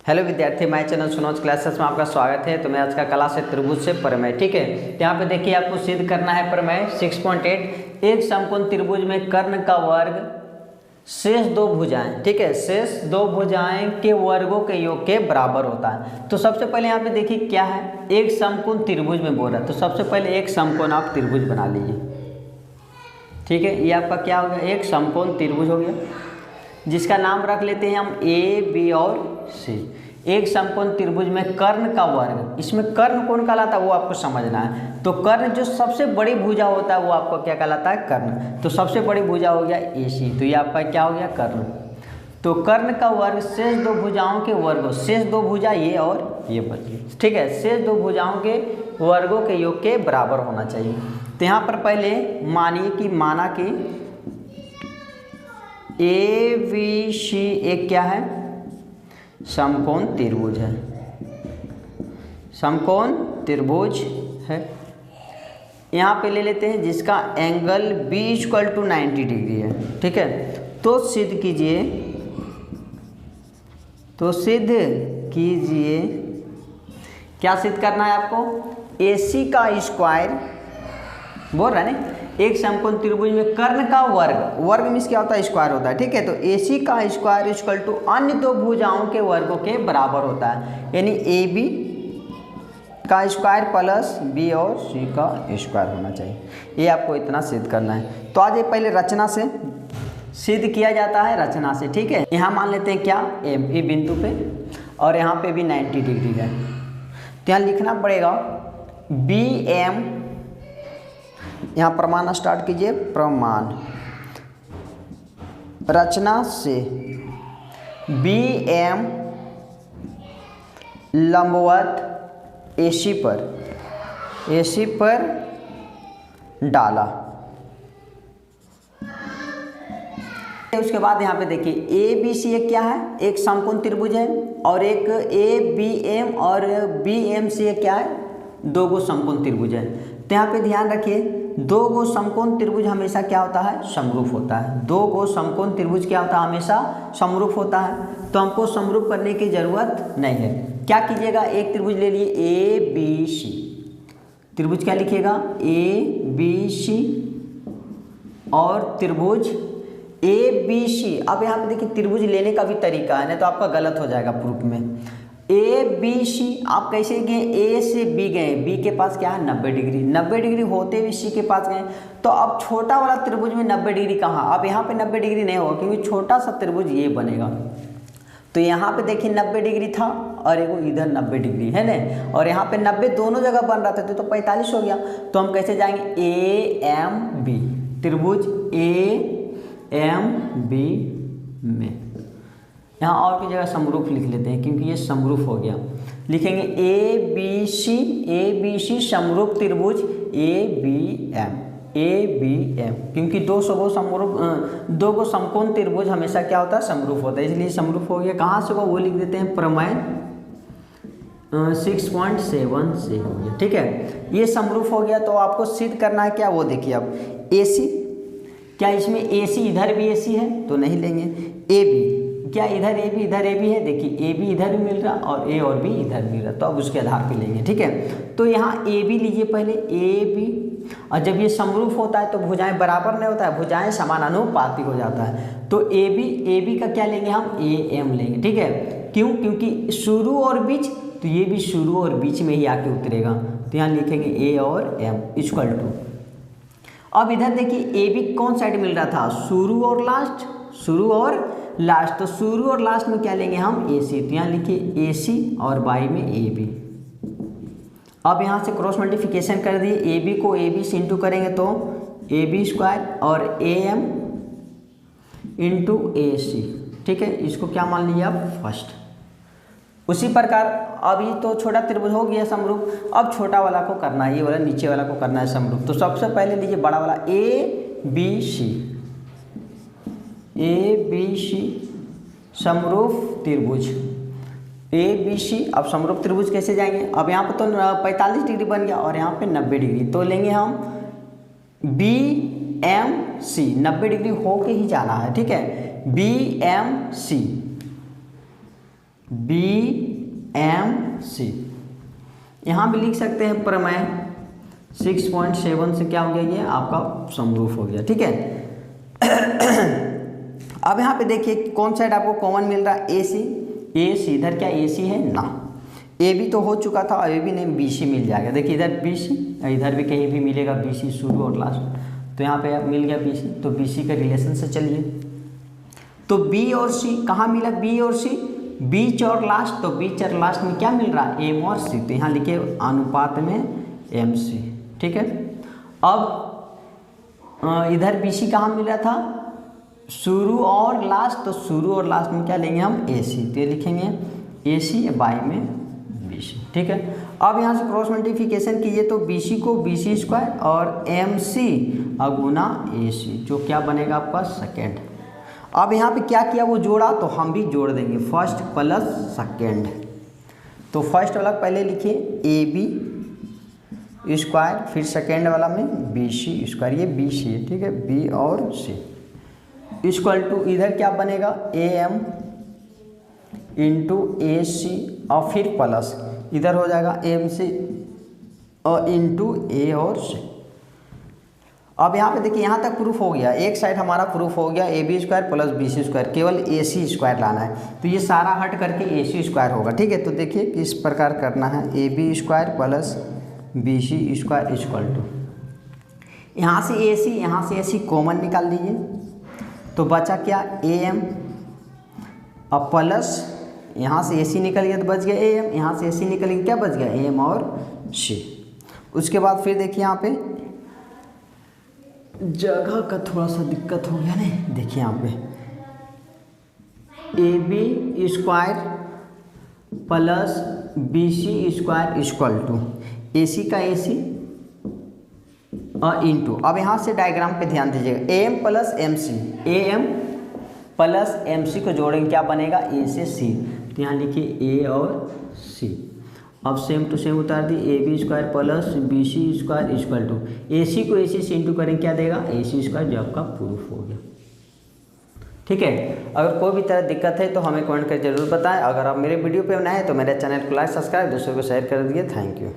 Hello विद्यार्थी, my channel Sunoj classes में आपका स्वागत है। तो मैं आज का क्लास है त्रिभुज से प्रमेय। ठीक है, तो यहाँ पे देखिए आपको सिद्ध करना है प्रमेय 6.8। एक समकोण त्रिभुज में कर्ण का वर्ग शेष दो भुजाएं, ठीक है, शेष दो भुजाएं के वर्गों के योग के बराबर होता है। तो सबसे पहले यहाँ पे देखिए क्या है, एक समकोण त्रिभुज में बोल रहा है। तो सबसे पहले एक समकोण आप त्रिभुज बना लीजिए। ठीक है, ये आपका क्या हो गया, एक समकोण त्रिभुज हो गया, जिसका नाम रख लेते हैं हम ए, बी और सी। एक समकोण त्रिभुज में कर्ण का वर्ग, इसमें कर्ण कौन कहलाता है वो आपको समझना है। तो कर्ण जो सबसे बड़ी भुजा होता है वो आपको क्या कहलाता है, कर्ण। तो सबसे बड़ी भुजा हो गया ए सी, तो ये आपका क्या हो गया, कर्ण। तो कर्ण का वर्ग शेष दो भुजाओं के वर्गों, शेष दो भुजा ये और ये बची, ठीक है, शेष दो भुजाओं के वर्गों के योग के बराबर होना चाहिए। तो यहाँ पर पहले मानिए कि माना कि ए बी सी एक क्या है, समकोण त्रिभुज है, समकोण त्रिभुज है। यहाँ पे ले लेते हैं जिसका एंगल B = 90 डिग्री है। ठीक है, तो सिद्ध कीजिए, क्या सिद्ध करना है आपको, AC का स्क्वायर बोल रहा है ना, एक समकोण त्रिभुज में कर्ण का वर्ग, वर्ग मीन्स क्या होता है, स्क्वायर होता है। ठीक है, तो AC का स्क्वायर = अन्य दो भुजाओं के वर्गों के बराबर होता है, यानी AB का स्क्वायर प्लस B और C का स्क्वायर होना चाहिए। ये आपको इतना सिद्ध करना है। तो आज ये पहले रचना से सिद्ध किया जाता है, रचना से। ठीक है, यहाँ मान लेते हैं क्या, M ई बिंदु पे, और यहाँ पे भी 90 डिग्री है। तो यहाँ लिखना पड़ेगा BM, यहाँ प्रमाण स्टार्ट कीजिए, प्रमाण रचना से BM लंबवत AC पर डाला। उसके बाद यहाँ पे देखिए ABC एक क्या है, एक समकोण त्रिभुज है, और एक ABM और BMC एक क्या है, दो गो समकोण त्रिभुज है। तो यहाँ पे ध्यान रखिए, दो गो समकोण त्रिभुज हमेशा क्या होता है, समरूप होता है। दो गो समकोण त्रिभुज क्या होता है, हमेशा समरूप होता है। तो हमको समरूप करने की जरूरत नहीं है। क्या कीजिएगा, एक त्रिभुज ले लिए ABC, त्रिभुज क्या लिखिएगा, ABC, और त्रिभुज ABC। अब यहाँ पे देखिए त्रिभुज लेने का भी तरीका है, नहीं तो आपका गलत हो जाएगा प्रूफ में। ABC आप कैसे गए, A से B गए, B के पास क्या है 90 डिग्री, 90 डिग्री होते हुए C के पास गए। तो अब छोटा वाला त्रिभुज में 90 डिग्री कहाँ, अब यहाँ पे 90 डिग्री नहीं होगा, क्योंकि छोटा सा त्रिभुज ये बनेगा। तो यहाँ पे देखिए 90 डिग्री था, और एक इधर 90 डिग्री है ना, और यहाँ पे 90 दोनों जगह बन रहा था, तो 45 हो गया। तो हम कैसे जाएंगे, AMB, त्रिभुज AMB में, यहाँ और की जगह समरूप लिख लेते हैं, क्योंकि ये समरूप हो गया। लिखेंगे ABC समरूप त्रिभुज ABM, क्योंकि दो गो समकोण त्रिभुज हमेशा क्या होता है, समरूप होता है, इसलिए समरूप हो गया। कहाँ से वो लिख देते हैं, प्रमेय 6.7 से हो गया। ठीक है, ये समरूप हो गया। तो आपको सिद्ध करना है क्या, वो देखिए। अब AC, क्या इसमें AC इधर भी AC है, तो नहीं लेंगे। AB, क्या इधर इधर AB है, देखिए AB इधर भी मिल रहा और A और B इधर मिल रहा, तो अब उसके आधार पे लेंगे। ठीक है, तो यहाँ AB लीजिए पहले, AB, और जब ये समरूप होता है तो भुजाएं बराबर नहीं होता है, भुजाएं समानुपाती हो जाता है। तो AB का क्या लेंगे हम, AM लेंगे। ठीक है, क्यों, क्योंकि शुरू और बीच, तो ये भी शुरू और बीच में ही आके उतरेगा। तो यहाँ लिखेंगे A और M =। अब इधर देखिए AB कौन साइड मिल रहा था, शुरू और लास्ट, तो शुरू और लास्ट में क्या लेंगे हम, AC। तो यहाँ लिखिए AC और बाई में AB। अब यहाँ से क्रॉस मल्टीप्लिकेशन कर दिए, AB को AB से इंटू करेंगे तो AB² और AM इंटू AC। ठीक है, इसको क्या मान लीजिए आप, फर्स्ट। उसी प्रकार अभी तो छोटा त्रिभुज हो गया समरूप, अब छोटा वाला को करना है, ये वाला नीचे वाला को करना है समरूप। तो सबसे पहले लीजिए बड़ा वाला ABC समरूप त्रिभुज ABC। अब समरूप त्रिभुज कैसे जाएंगे, अब यहाँ पे तो 45 डिग्री बन गया और यहाँ पे 90 डिग्री, तो लेंगे हम BMC, 90 डिग्री होके ही जाना है। ठीक है, BMC BMC। यहाँ भी लिख सकते हैं प्रमेय 6.7 से क्या हो गया, ये आपका समरूप हो गया। ठीक है। अब यहाँ पे देखिए कौन साइड आपको कॉमन मिल रहा है, AC। इधर क्या AC है ना, AB तो हो चुका था, AB नहीं BC मिल जाएगा। देखिए इधर BC, इधर भी कहीं भी मिलेगा BC शुरू और लास्ट, तो यहाँ पे मिल गया BC, तो BC का रिलेशन से चलिए। तो B और C कहाँ मिला, B और C बीच और लास्ट, तो बीच और लास्ट में क्या मिल रहा है, M और C, तो यहाँ लिखिए अनुपात में MC। ठीक है। अब इधर BC कहाँ मिल रहा था, शुरू और लास्ट, तो शुरू और लास्ट में क्या लेंगे हम, AC, तो ये लिखेंगे AC बाई में BC। ठीक है। अब यहाँ से क्रॉस मल्टीप्लिकेशन कीजिए तो BC को BC स्क्वायर और MC गुना AC, जो क्या बनेगा आपका सेकेंड। अब यहाँ पे क्या किया, वो जोड़ा, तो हम भी जोड़ देंगे फर्स्ट प्लस सेकेंड। तो फर्स्ट वाला पहले लिखिए AB स्क्वायर, फिर सेकेंड वाला में BC स्क्वायर, ये BC है। ठीक है, B और C इक्वल टू इधर क्या बनेगा AM इंटू AC और फिर प्लस इधर हो जाएगा MC और इंटू A और C। अब यहाँ पे देखिए यहाँ तक प्रूफ हो गया, एक साइड हमारा प्रूफ हो गया AB square plus BC square, केवल AC स्क्वायर लाना है, तो ये सारा हट करके AC स्क्वायर होगा। ठीक है। तो देखिए किस प्रकार करना है, AB square plus BC square equal to, यहाँ से AC यहाँ से AC कॉमन निकाल दीजिए, तो बचा क्या AM और प्लस यहाँ से AC निकल गया तो बच गया AM, यहाँ से AC निकल गया क्या बच गया AM और C। उसके बाद फिर देखिए यहाँ पे जगह का थोड़ा सा दिक्कत हो गया ना, देखिए यहाँ पे AB square plus BC square equal to AC का AC और इंटू, अब यहाँ से डायग्राम पे ध्यान दीजिएगा, AM plus MC, AM plus MC को जोड़ेंगे क्या बनेगा A से C, तो यहाँ लिखिए A और C। अब सेम टू सेम उतार दी, AB square plus BC square equal to AC को AC से इंटू करेंगे क्या देगा AC स्क्वायर, जो आपका प्रूफ हो गया। ठीक है। अगर कोई भी तरह दिक्कत है तो हमें कमेंट कर जरूर बताएं। अगर आप मेरे वीडियो पे नए हैं तो मेरे चैनल को लाइक सब्सक्राइब दूसरों को शेयर कर दिए। Thank you.